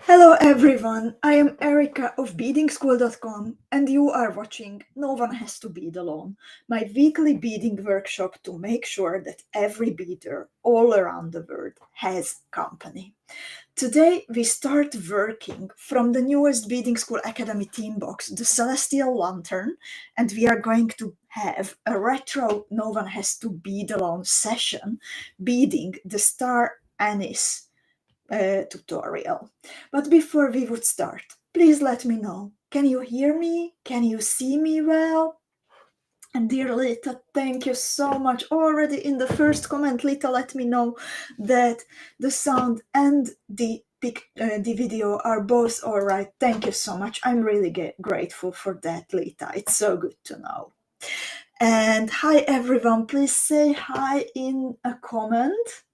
Hello everyone, I am Erika of beadingschool.com and you are watching No One Has to Bead Alone, my weekly beading workshop to make sure that every beader all around the world has company. Today we start working from the newest Beading School Academy theme box, the Celestial Lantern, and we are going to have a retro No One Has to Bead Alone session, beading the star Anise tutorial. But before we would start, please let me know. Can you hear me? Can you see me well? And dear Lita, thank you so much. Already in the first comment, Lita let me know that the sound and the video are both all right. Thank you so much. I'm really grateful for that, Lita. It's so good to know. And hi everyone, please say hi in a comment.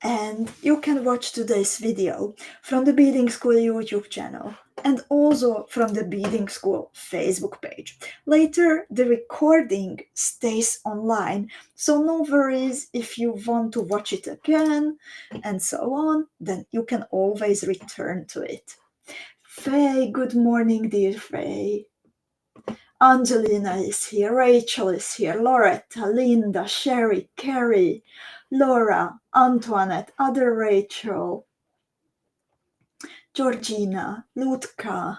And you can watch today's video from the Beading School YouTube channel and also from the Beading School Facebook page. Later, the recording stays online, so no worries if you want to watch it again and so on, then you can always return to it. Faye, good morning, dear Faye. Angelina is here, Rachel is here, Loretta, Linda, Sherry, Carrie, Laura, Antoinette, other Rachel, Georgina, Lutka,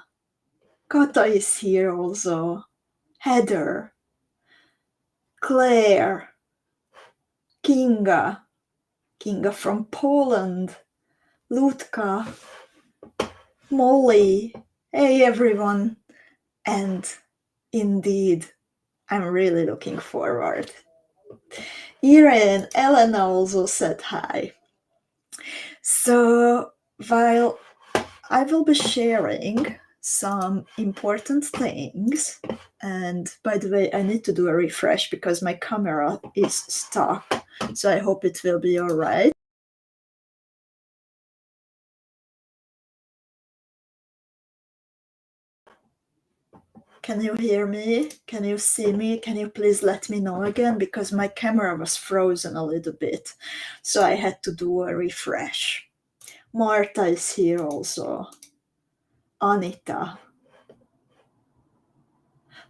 Kata is here also, Heather, Claire, Kinga from Poland, Lutka, Molly, hey everyone, and indeed, I'm really looking forward. Irene, Elena also said hi. So while I will be sharing some important things, and by the way, I need to do a refresh because my camera is stuck, so I hope it will be all right. Can you hear me? Can you see me? Can you please let me know again? Because my camera was frozen a little bit, so I had to do a refresh. Marta is here also. Anita.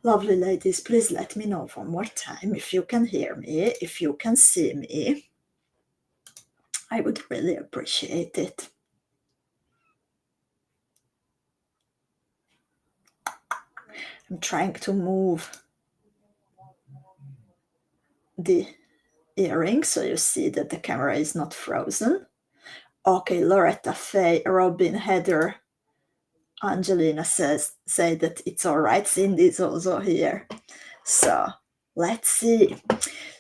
Lovely ladies, please let me know one more time if you can hear me, if you can see me. I would really appreciate it. I'm trying to move the earring so you see that the camera is not frozen. Okay, Loretta, Faye, Robin, Heather, Angelina say that it's all right. Cindy's also here. So let's see.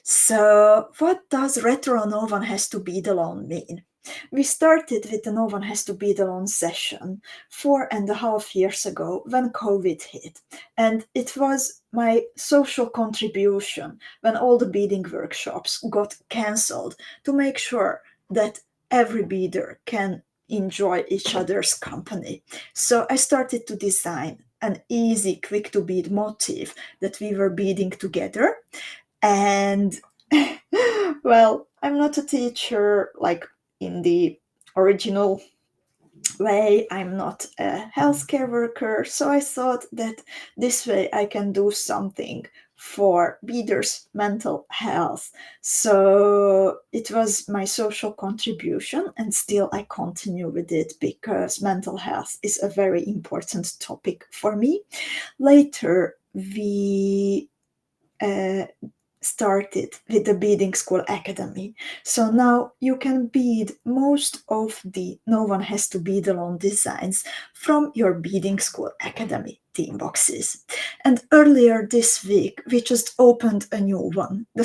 So what does retro No One Has to Bead Alone mean? We started with the No One Has to Bead Alone session 4.5 years ago when COVID hit. And it was my social contribution when all the beading workshops got cancelled to make sure that every beader can enjoy each other's company. So I started to design an easy, quick to bead motif that we were beading together. And well, I'm not a teacher like in the original way. I'm not a healthcare worker, so I thought that this way I can do something for beaders' mental health. So it was my social contribution, and still I continue with it because mental health is a very important topic for me. Later, we started with the Beading School Academy. So now you can bead most of the No One Has to Bead Alone designs from your Beading School Academy theme boxes. And earlier this week, we just opened a new one, the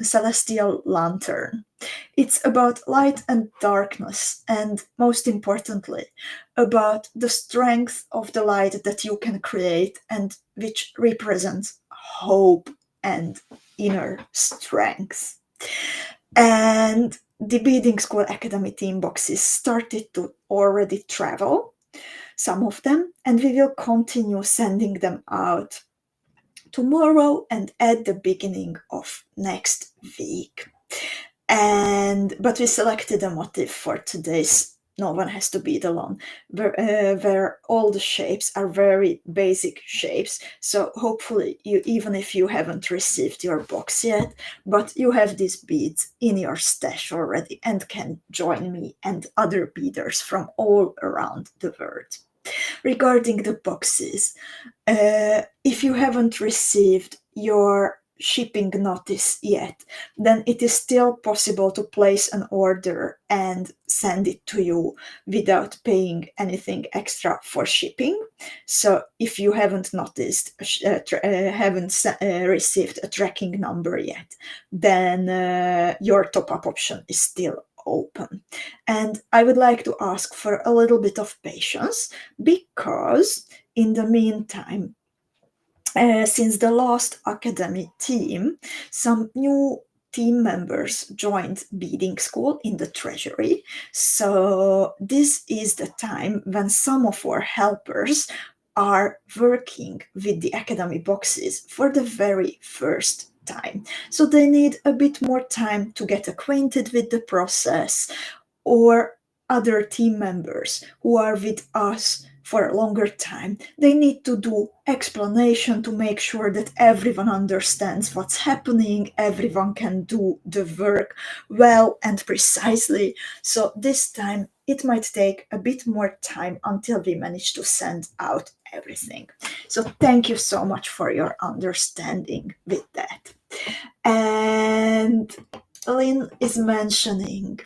Celestial Lantern. It's about light and darkness, and most importantly, about the strength of the light that you can create and which represents hope and inner strength. And the Beading School Academy theme boxes started to already travel, some of them, and we will continue sending them out tomorrow and at the beginning of next week. But we selected a motif for today's no one has to bead alone, where all the shapes are very basic shapes. So hopefully you, even if you haven't received your box yet, but you have these beads in your stash already and can join me and other beaders from all around the world. Regarding the boxes, if you haven't received your shipping notice yet, then it is still possible to place an order and send it to you without paying anything extra for shipping. So if you haven't noticed, received a tracking number yet, then your top-up option is still open. And I would like to ask for a little bit of patience, because in the meantime, since the last academy team, some new team members joined Beadingschool in the treasury. So this is the time when some of our helpers are working with the academy boxes for the very first time. So they need a bit more time to get acquainted with the process, or other team members who are with us for a longer time, they need to do explanation to make sure that everyone understands what's happening, everyone can do the work well and precisely. So this time it might take a bit more time until we manage to send out everything. So thank you so much for your understanding with that. And Lynn is mentioning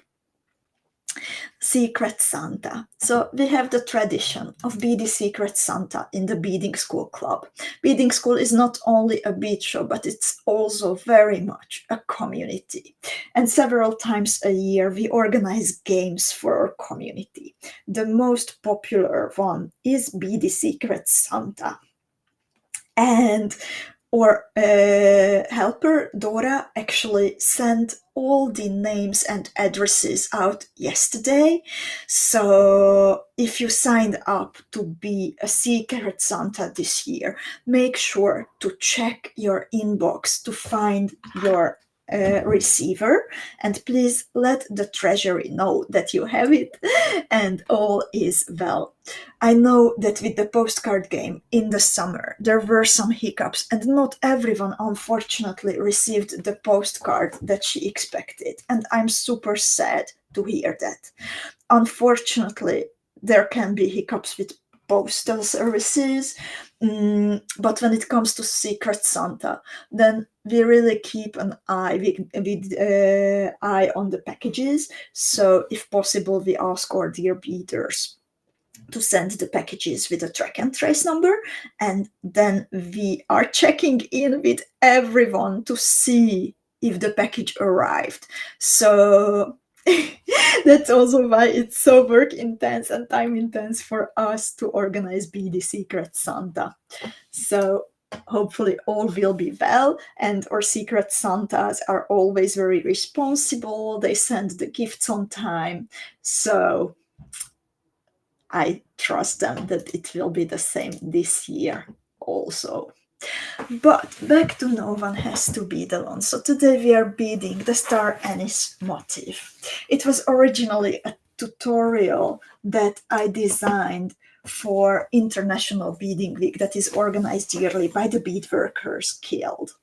Secret Santa. So we have the tradition of be the Secret Santa in the Beading School Club. Beading School is not only a bead show, but it's also very much a community. And several times a year we organize games for our community. The most popular one is Be the Secret Santa. And our helper, Dora, actually sent all the names and addresses out yesterday. So if you signed up to be a Secret Santa this year, make sure to check your inbox to find your receiver, and please let the treasury know that you have it and all is well. I know that with the postcard game in the summer there were some hiccups, and not everyone unfortunately received the postcard that she expected, and I'm super sad to hear that. Unfortunately, there can be hiccups with postal services, but when it comes to Secret Santa, then we really keep an eye eye on the packages. So if possible, we ask our dear beaders to send the packages with a track and trace number, and then we are checking in with everyone to see if the package arrived. So that's also why it's so work intense and time intense for us to organize Be the Secret Santa. So hopefully all will be well, and our Secret Santas are always very responsible. They send the gifts on time. So I trust them that it will be the same this year also. But back to No One Has to Bead Alone. So today we are beading the Star Anise motif. It was originally a tutorial that I designed for International Beading Week that is organized yearly by the Beadworkers Guild.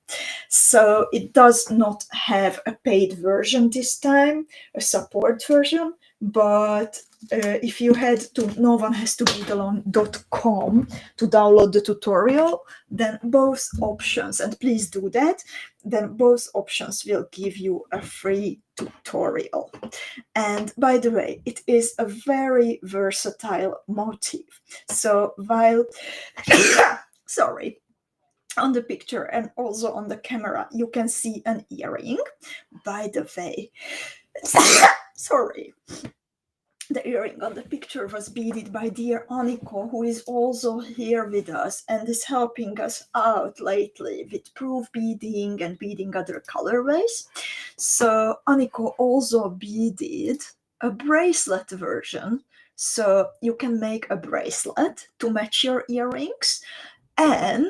So it does not have a paid version this time, a support version, but if you head to noonehas2beadalone.com to download the tutorial, then both options, and please do that, then both options will give you a free tutorial. And by the way, it is a very versatile motif. So while, sorry, on the picture and also on the camera, you can see an earring. By the way, sorry, the earring on the picture was beaded by dear Aniko, who is also here with us and is helping us out lately with proof beading and beading other colorways. So Aniko also beaded a bracelet version, so you can make a bracelet to match your earrings, and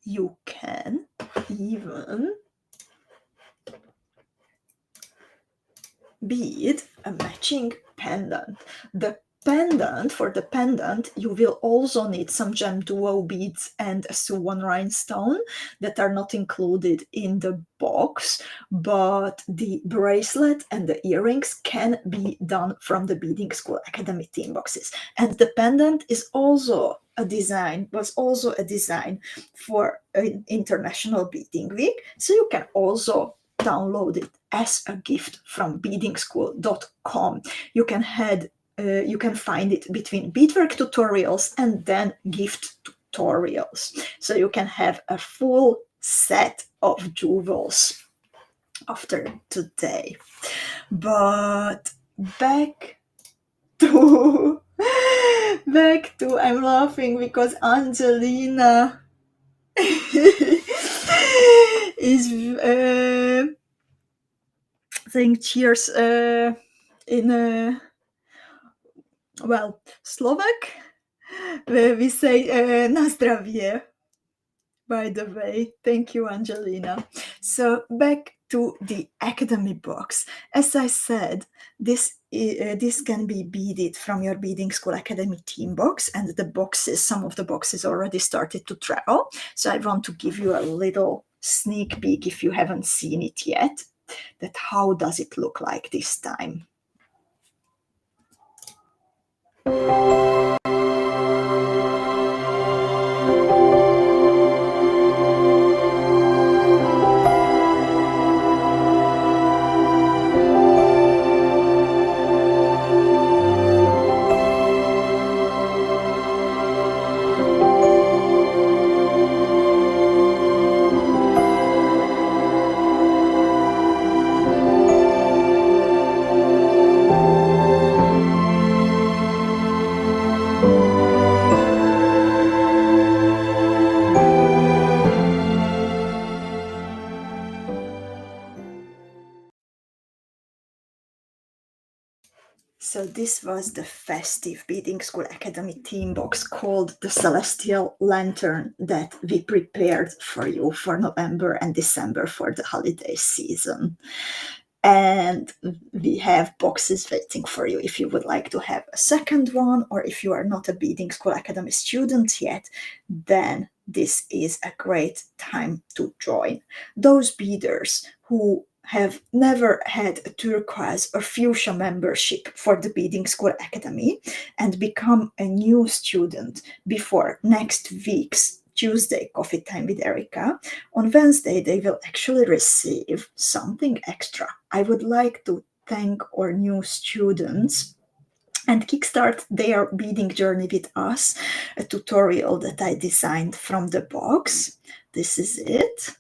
you can even bead a matching pendant. For the pendant, you will also need some gem duo beads and a suwon rhinestone that are not included in the box, but the bracelet and the earrings can be done from the Beading School Academy team boxes. And the pendant was also a design for an International Beading Week, so you can also download it as a gift from beadingschool.com. You can find it between beadwork tutorials and then gift tutorials. So you can have a full set of jewels after today. But back to I'm laughing because Angelina is saying cheers in Slovak, where we say na zdravie. By the way, thank you, Angelina. So back to the Academy box. As I said, this can be beaded from your Beading School Academy team box, and some of the boxes already started to travel. So I want to give you a little sneak peek, if you haven't seen it yet, that how does it look like this time. So this was the festive Beading School Academy team box called the Celestial Lantern that we prepared for you for November and December for the holiday season. And we have boxes waiting for you if you would like to have a second one, or if you are not a Beading School Academy student yet, then this is a great time to join. Those beaders who have never had a turquoise or fuchsia membership for the Beading School Academy and become a new student before next week's Tuesday Coffee Time with Erika, on Wednesday they will actually receive something extra. I would like to thank our new students and kickstart their beading journey with us, a tutorial that I designed from the box. This is it.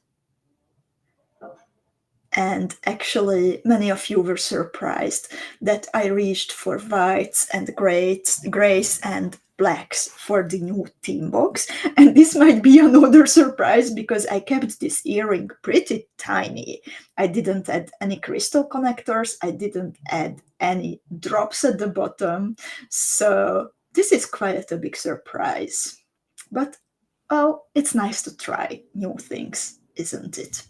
And actually, many of you were surprised that I reached for whites and grays and blacks for the new team box. And this might be another surprise because I kept this earring pretty tiny. I didn't add any crystal connectors. I didn't add any drops at the bottom. So this is quite a big surprise. But, oh, it's nice to try new things, isn't it?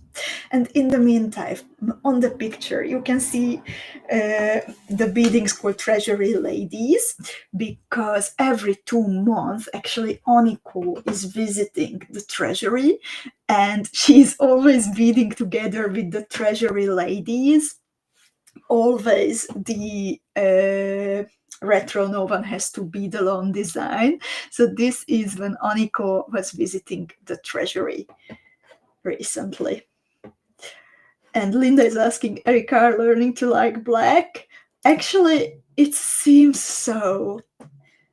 And in the meantime, on the picture, you can see the Beading School Treasury ladies, because every 2 months, actually, Oniku is visiting the Treasury, and she's always beading together with the Treasury ladies. Always the retro no one has to bead alone design. So this is when Aniko was visiting the Treasury recently. And Linda is asking, Erika, are learning to like black? Actually, it seems so.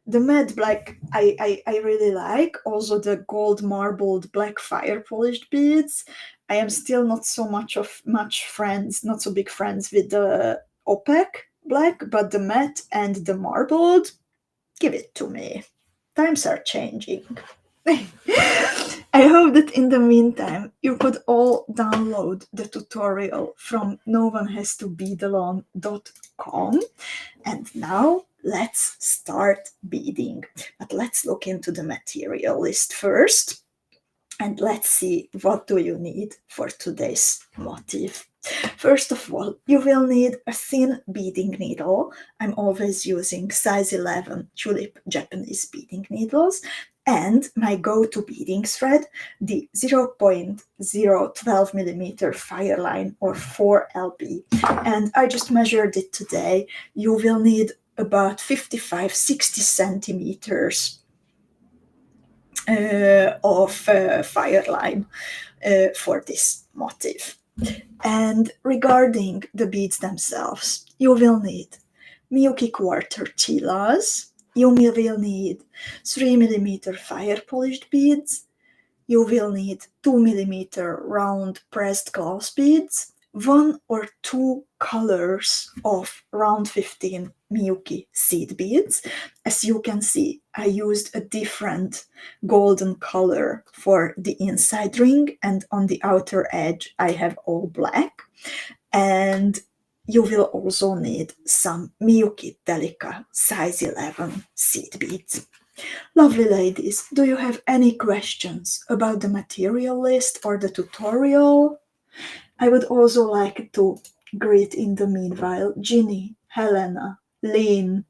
The matte black I really like. Also the gold marbled black fire polished beads. I am still not so not so big friends with the opaque black, but the matte and the marbled, give it to me. Times are changing. I hope that in the meantime you could all download the tutorial from noonehas2beadalone.com. And now let's start beading. But let's look into the material list first. And let's see, what do you need for today's motif? First of all, you will need a thin beading needle. I'm always using size 11 tulip Japanese beading needles, and my go-to beading thread, the 0.012 millimeter fire line or 4LB. And I just measured it today. You will need about 55-60 centimeters of fire line for this motif. And regarding the beads themselves, you will need Miyuki quarter Tilas, you will need 3 millimeter fire polished beads, you will need 2 millimeter round pressed glass beads, 1 or 2 colors of round 15 Miyuki seed beads. As you can see, I used a different golden color for the inside ring, and on the outer edge I have all black. And you will also need some Miyuki Delica size 11 seed beads. Lovely ladies, do you have any questions about the material list or the tutorial? I would also like to greet in the meanwhile Ginny, Helena, Lynn,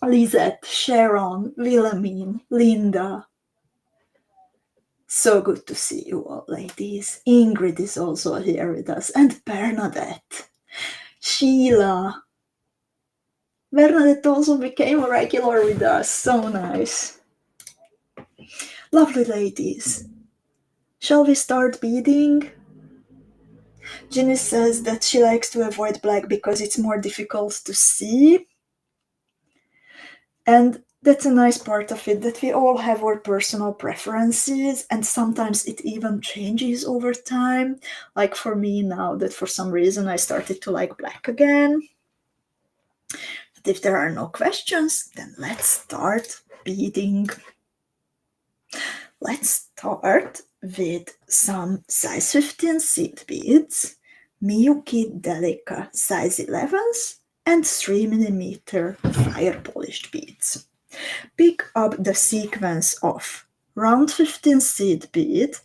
Lisette, Sharon, Wilhelmine, Linda. So good to see you all, ladies. Ingrid is also here with us, and Bernadette. Sheila. Bernadette also became a regular with us. So nice. Lovely ladies. Shall we start beading? Ginny says that she likes to avoid black because it's more difficult to see. And that's a nice part of it, that we all have our personal preferences, and sometimes it even changes over time. Like for me now, that for some reason I started to like black again. But if there are no questions, then let's start beading. Let's start with some size 15 seed beads, Miyuki Delica size 11s, and 3 millimeter fire polished beads. Pick up the sequence of round 15 seed bead,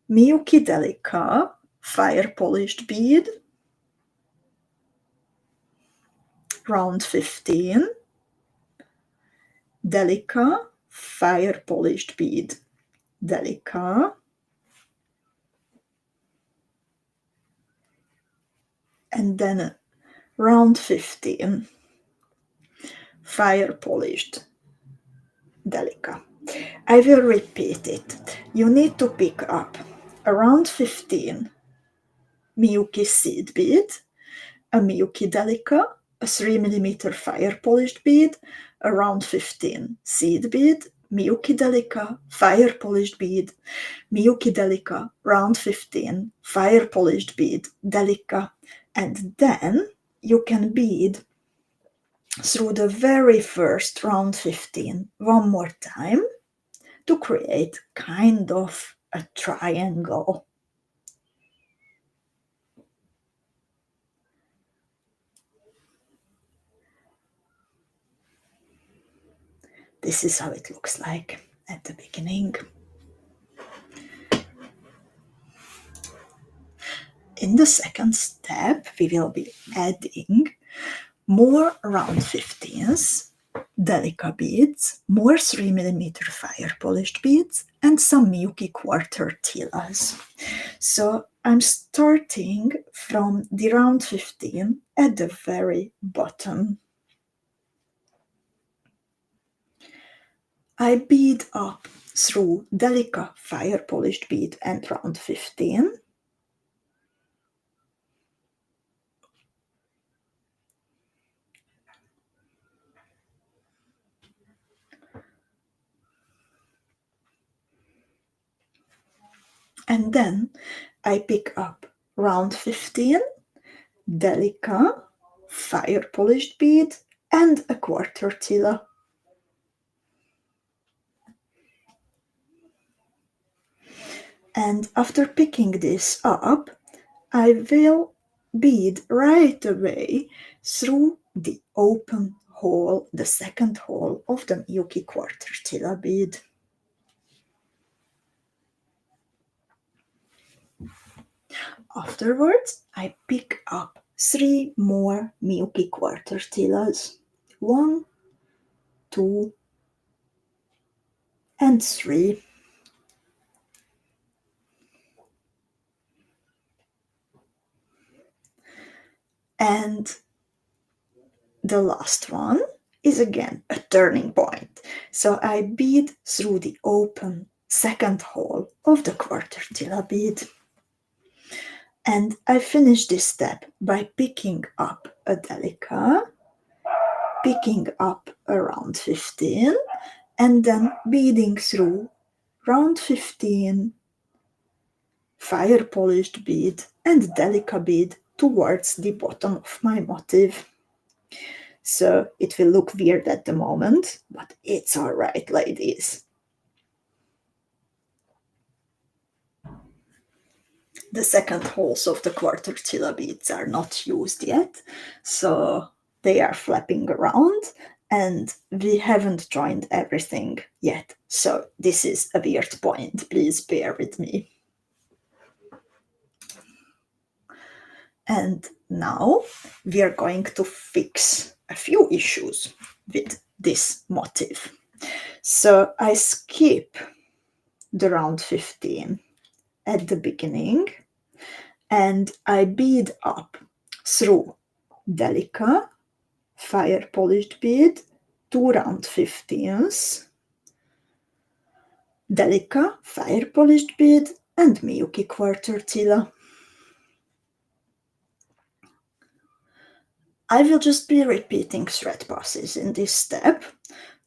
Miyuki Delica fire polished bead, round 15, Delica fire polished bead, Delica, and then round 15, fire polished Delica. I will repeat it. You need to pick up a round 15 Miyuki seed bead, a Miyuki Delica, a 3 millimeter fire polished bead, a round 15 seed bead, Miyuki Delica, fire polished bead, Miyuki Delica, round 15, fire polished bead, Delica, and then you can bead through the very first round 15 one more time to create kind of a triangle. This is how it looks like at the beginning. In the second step, we will be adding more round 15s, Delica beads, more 3 millimeter fire polished beads, and some Miyuki quarter Tilas. So I'm starting from the round 15 at the very bottom. I bead up through Delica fire polished bead and round 15. And then I pick up round 15, Delica, fire polished bead, and a quarter Tila. And after picking this up, I will bead right away through the open hole, the second hole of the Miyuki quarter Tila bead. Afterwards, I pick up 3 more Miyuki quarter Tilas. 1, 2, and 3. And the last one is again a turning point. So I bead through the open second hole of the quarter Tila bead. And I finish this step by picking up a Delica, picking up a round 15, and then beading through round 15, fire polished bead, and Delica bead towards the bottom of my motif. So it will look weird at the moment, but it's alright, ladies. The second holes of the quarter Tila beads are not used yet, so they are flapping around, and we haven't joined everything yet. So this is a weird point, please bear with me. And now we are going to fix a few issues with this motif. So I skip the round 15 at the beginning, and I bead up through Delica, fire polished bead, 2 round 15s, Delica, fire polished bead, and Miyuki quarter Tila. I will just be repeating thread passes in this step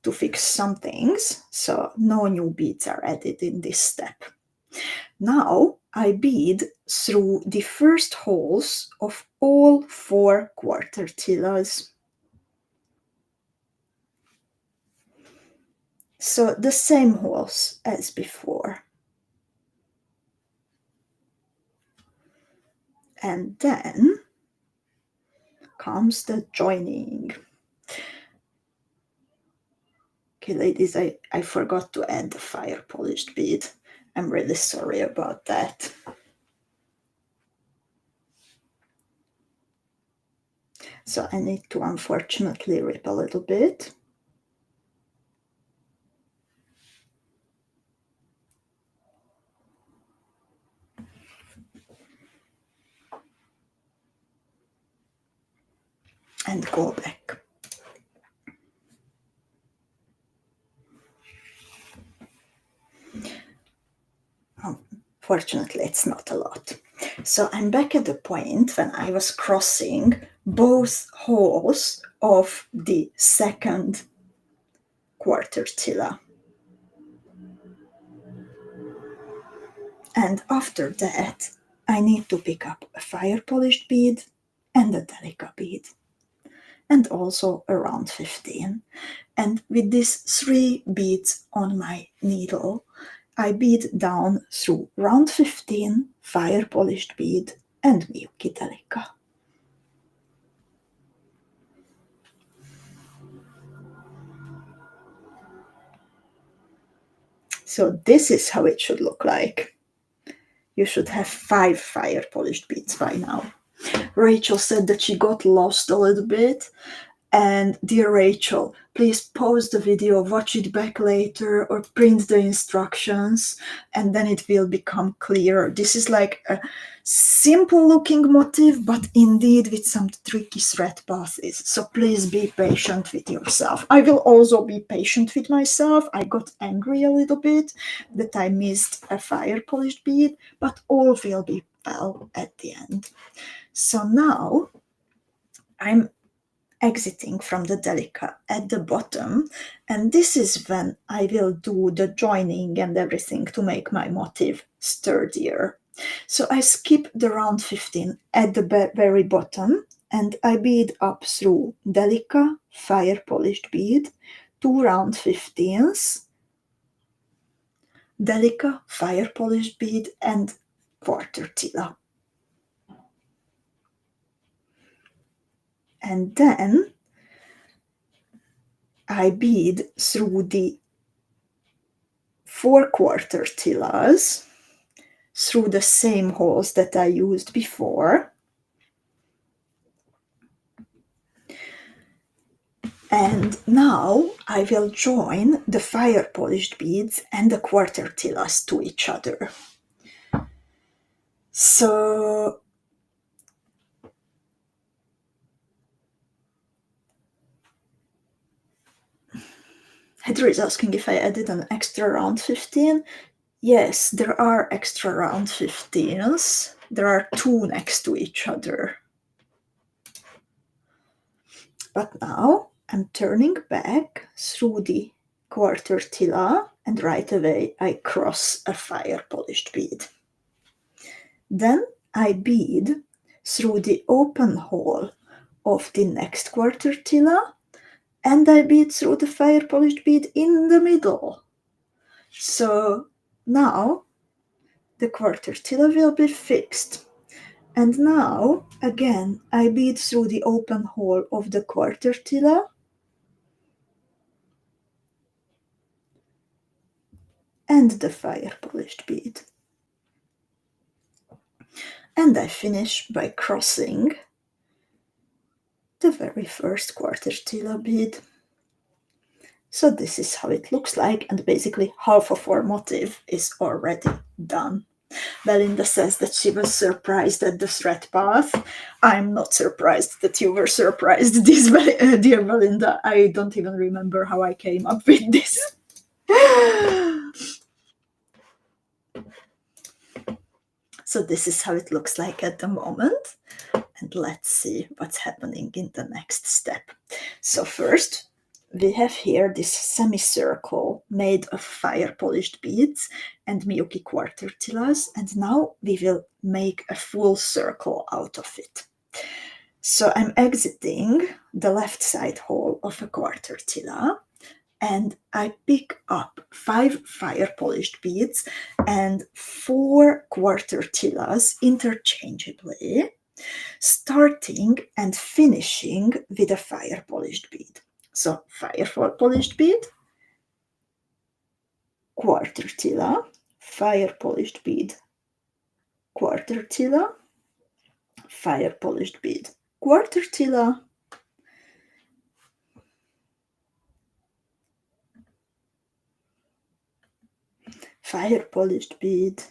to fix some things, so no new beads are added in this step. Now I bead through the first holes of all 4 quarter Tilas. So the same holes as before. And then comes the joining. Okay, ladies, I forgot to add the fire polished bead. I'm really sorry about that. So I need to unfortunately rip a little bit. And go back. Fortunately, it's not a lot. So I'm back at the point when I was crossing both holes of the second quarter Tila. And after that, I need to pick up a fire polished bead and a Delica bead, and also a round 15. And with these 3 beads on my needle, I bead down through round 15, fire polished bead, and Miyuki Delica. So this is how it should look like. You should have 5 fire polished beads by now. Rachel said that she got lost a little bit. And dear Rachel, please pause the video, watch it back later, or print the instructions, and then it will become clearer. This is like a simple looking motif, but indeed with some tricky thread passes. So please be patient with yourself. I will also be patient with myself. I got angry a little bit that I missed a fire polished bead, but all will be well at the end. So now I'm exiting from the Delica at the bottom, and this is when I will do the joining and everything to make my motif sturdier. So I skip the round 15 at the very bottom, and I bead up through Delica, fire polished bead, 2 round 15s, Delica, fire polished bead, and quarter Tila. And then I bead through the 4 quarter Tilas, through the same holes that I used before. And now I will join the fire polished beads and the quarter tilas to each other. So Heather is asking if I added an extra round 15. Yes, there are extra round 15s. There are 2 next to each other. But now I'm turning back through the quarter tila, and right away I cross a fire polished bead. Then I bead through the open hole of the next quarter tila, and I bead through the fire polished bead in the middle. So now the quarter tila will be fixed. And now, again, I bead through the open hole of the quarter tila, and the fire polished bead. And I finish by crossing the very first quarter tila bead. So this is how it looks like, and basically half of our motif is already done. Belinda says that she was surprised at the thread path. I'm not surprised that you were surprised, dear Belinda. I don't even remember how I came up with this. So this is how it looks like at the moment. And let's see what's happening in the next step. So first, we have here this semicircle made of fire polished beads and Miyuki quarter tilas, and now we will make a full circle out of it. So I'm exiting the left side hole of a quarter tila, and I pick up 5 fire polished beads and 4 quarter tilas interchangeably, starting and finishing with a fire polished bead. So fire polished bead, quarter tila, fire polished bead, quarter tila, fire polished bead, quarter tila, fire polished bead,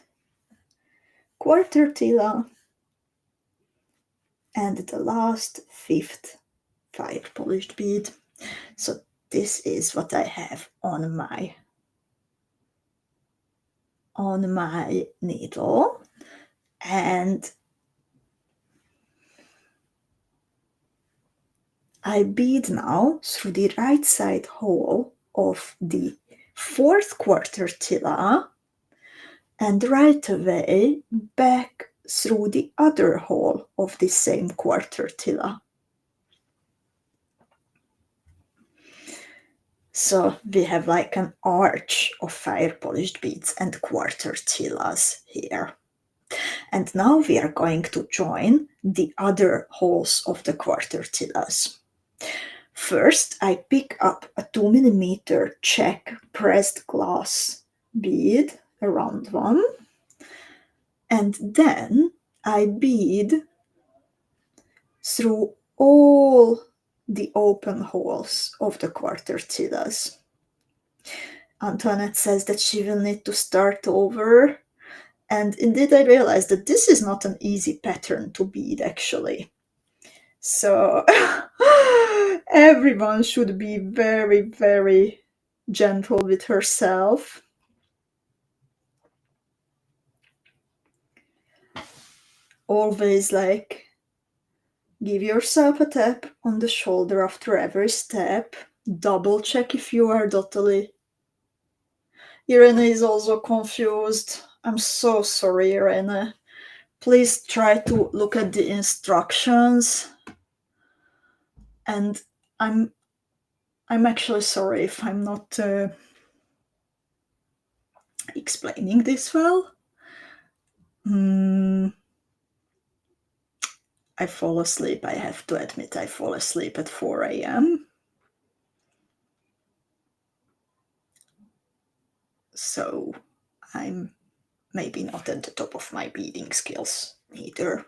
quarter tila, and the last 5th fire polished bead. So this is what I have on my needle, and I bead now through the right side hole of the 4th quarter tila, and right away back through the other hole of the same quarter tila. So we have like an arch of fire polished beads and quarter tilas here. And now we are going to join the other holes of the quarter tilas. First, I pick up a 2mm check pressed glass bead, a round one, and then I bead through all the open holes of the quarter tilas. Antoinette says that she will need to start over, and indeed I realized that this is not an easy pattern to bead actually. So everyone should be very, very gentle with herself. Always like give yourself a tap on the shoulder after every step. Double check if you are totally. Irene is also confused. I'm so sorry, Irene. Please try to look at the instructions. And I'm actually sorry if I'm not explaining this well. I fall asleep. I have to admit, I fall asleep at 4 a.m. So I'm maybe not at the top of my beading skills either.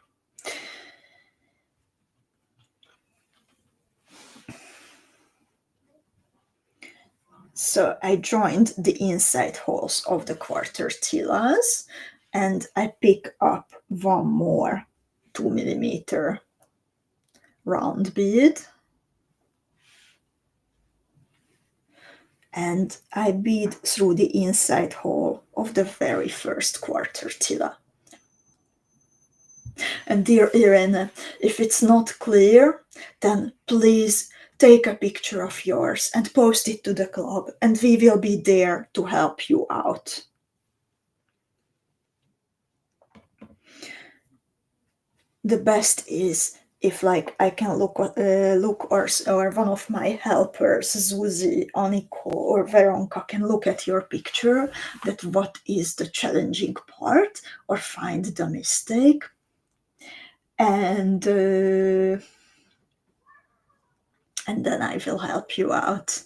So I joined the inside holes of the quarter tilas, and I pick up one more 2mm round bead, and I bead through the inside hole of the very first quarter tila. And dear Irene, if it's not clear, then please take a picture of yours and post it to the club, and we will be there to help you out. The best is if, like, I can look or one of my helpers, Zuzi, Aniko, or Veronka, can look at your picture, that what is the challenging part, or find the mistake, and then I will help you out.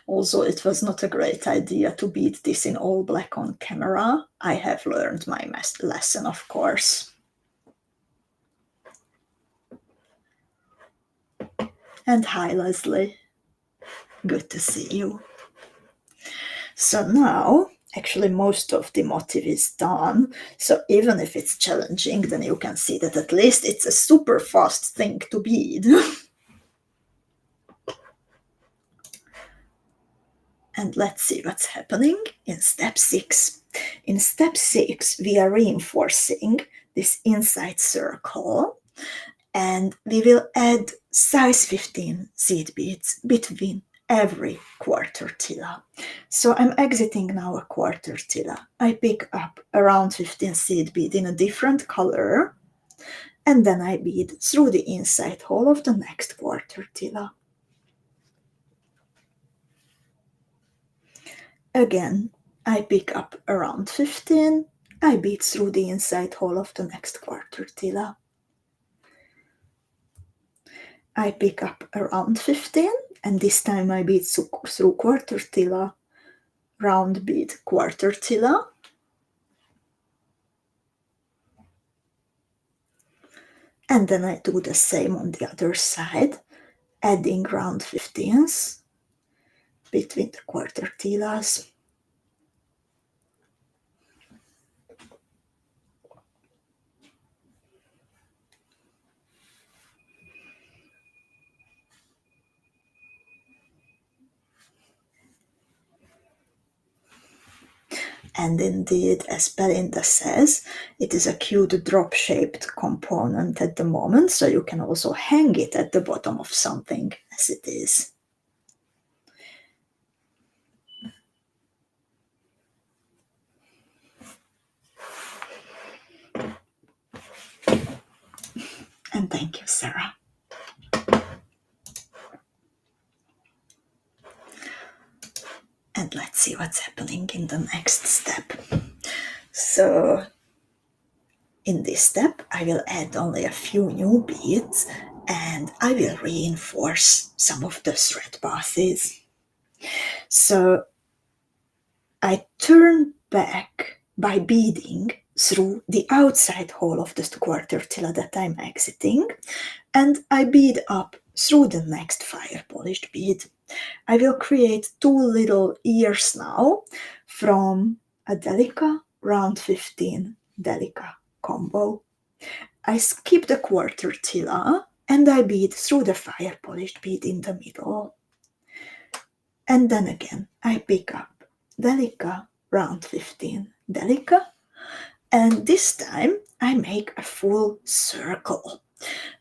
Also, it was not a great idea to bead this in all black on camera. I have learned my lesson, of course. And hi, Leslie. Good to see you. So now, actually, most of the motif is done. So even if it's challenging, then you can see that at least it's a super fast thing to bead. And let's see what's happening in step 6. In step 6, we are reinforcing this inside circle, and we will add size 15 seed beads between every quarter tila. So I'm exiting now a quarter tila. I pick up around 15 seed bead in a different color, and then I bead through the inside hole of the next quarter tila. Again, I pick up around 15, I bead through the inside hole of the next quarter tila. I pick up around 15, and this time I bead through quarter tila, round bead, quarter tila. And then I do the same on the other side, adding round 15s between the quarter tilas. And indeed, as Belinda says, it is a cute drop-shaped component at the moment, so you can also hang it at the bottom of something, as it is. And thank you, Sarah. And let's see what's happening in the next step. So in this step, I will add only a few new beads, and I will reinforce some of the thread passes. So I turn back by beading through the outside hole of the quarter tila that I'm exiting, and I bead up through the next fire polished bead. I will create 2 little ears now from a Delica round 15 Delica combo. I skip the quarter tila and I bead through the fire polished bead in the middle. And then again I pick up Delica round 15 Delica, and this time I make a full circle.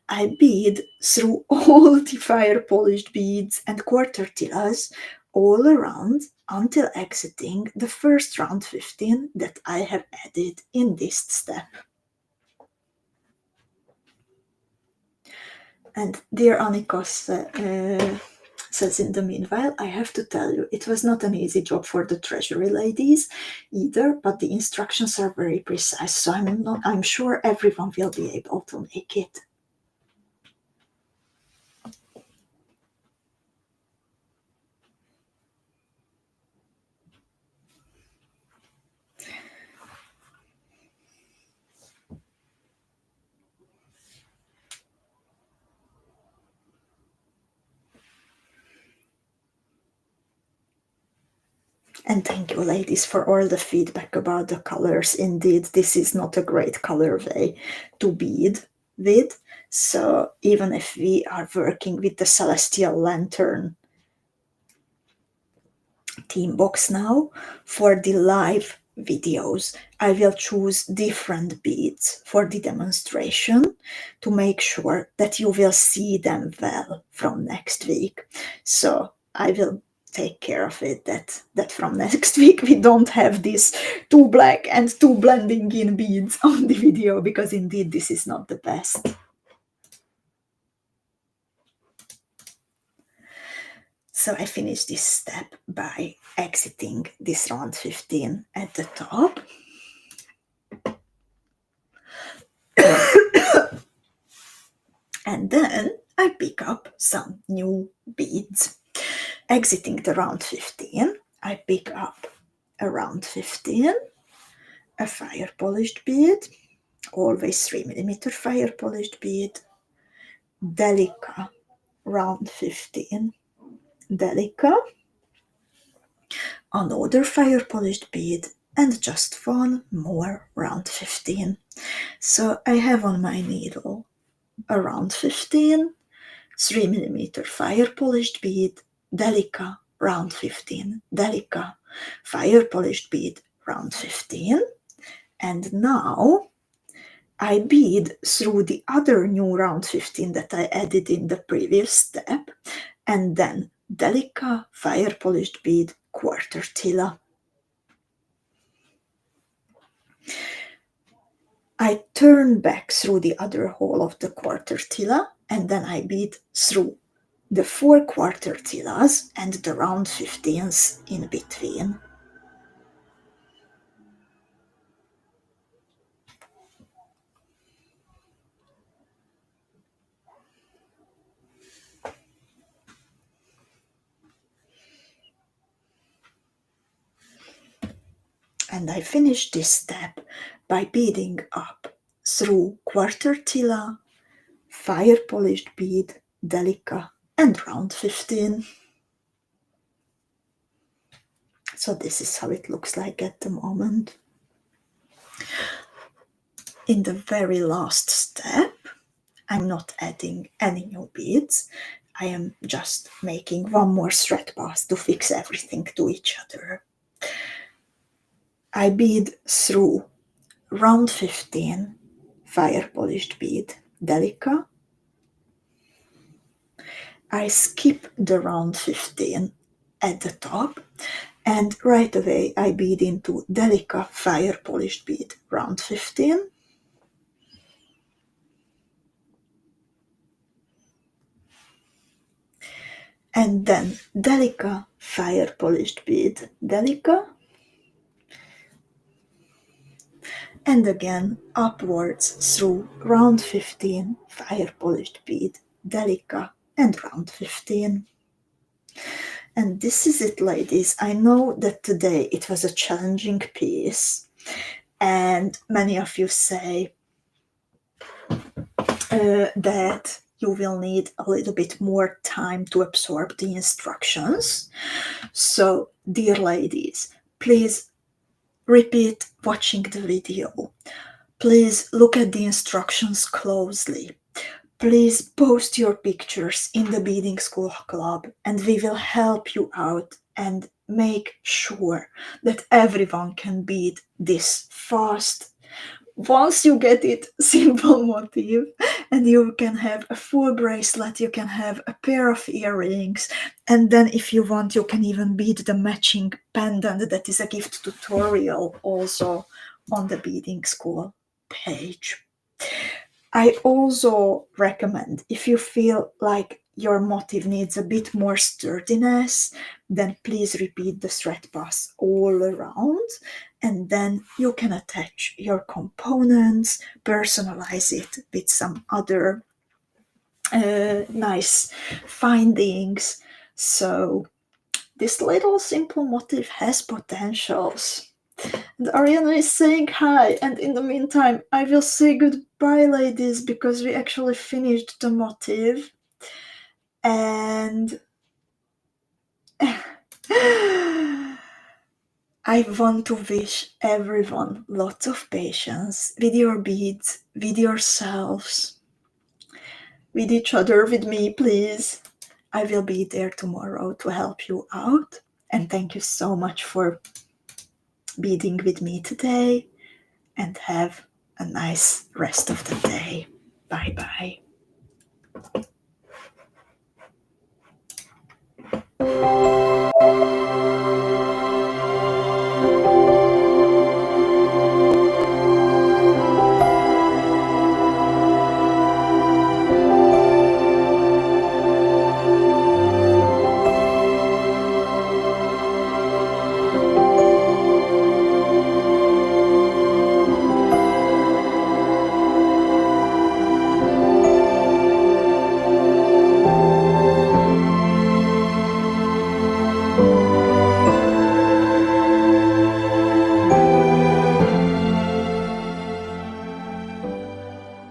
I bead through all the fire polished beads and quarter tilas all around until exiting the first round 15 that I have added in this step. And dear Annika says, in the meanwhile, I have to tell you, it was not an easy job for the treasury ladies either, but the instructions are very precise, so I'm sure everyone will be able to make it. And thank you, ladies, for all the feedback about the colors. Indeed, this is not a great colorway to bead with. So even if we are working with the Celestial Lantern theme box now, for the live videos, I will choose different beads for the demonstration to make sure that you will see them well from next week. So I will take care of it that from next week we don't have these two black and two blending in beads on the video, because indeed this is not the best. So I finish this step by exiting this round 15 at the top. And then I pick up some new beads. Exiting the round 15, I pick up a round 15, a fire polished bead, always 3mm fire polished bead, Delica round 15, Delica, another fire polished bead, and just one more round 15. So I have on my needle a round 15, 3mm fire polished bead, Delica round 15, Delica fire polished bead round 15, and now I bead through the other new round 15 that I added in the previous step, and then Delica fire polished bead quarter Tila. I turn back through the other hole of the quarter Tila, and then I bead through the 4 quarter Tilas and the round 15s in between. And I finish this step by beading up through quarter Tila, fire polished bead, Delica, and round 15. So this is how it looks like at the moment. In the very last step, I'm not adding any new beads. I am just making one more thread pass to fix everything to each other. I bead through round 15, fire polished bead, Delica. I skip the round 15 at the top, and right away I bead into Delica fire polished bead round 15. And then Delica fire polished bead, Delica. And again upwards through round 15, fire polished bead, Delica, and round 15. And this is it, ladies. I know that today it was a challenging piece, and many of you say that you will need a little bit more time to absorb the instructions. So, dear ladies, please repeat watching the video. Please look at the instructions closely. Please post your pictures in the Beading School Club, and we will help you out and make sure that everyone can bead this fast. Once you get it, simple motif, and you can have a full bracelet, you can have a pair of earrings, and then if you want, you can even bead the matching pendant that is a gift tutorial also on the Beading School page. I also recommend, if you feel like your motif needs a bit more sturdiness, then please repeat the thread pass all around, and then you can attach your components, personalize it with some other nice findings. So this little simple motif has potentials. And Ariana is saying hi, and in the meantime, I will say goodbye, ladies, because we actually finished the motif. And I want to wish everyone lots of patience with your beads, with yourselves, with each other, with me, please. I will be there tomorrow to help you out. And thank you so much for beading with me today. And have a nice rest of the day. Bye bye.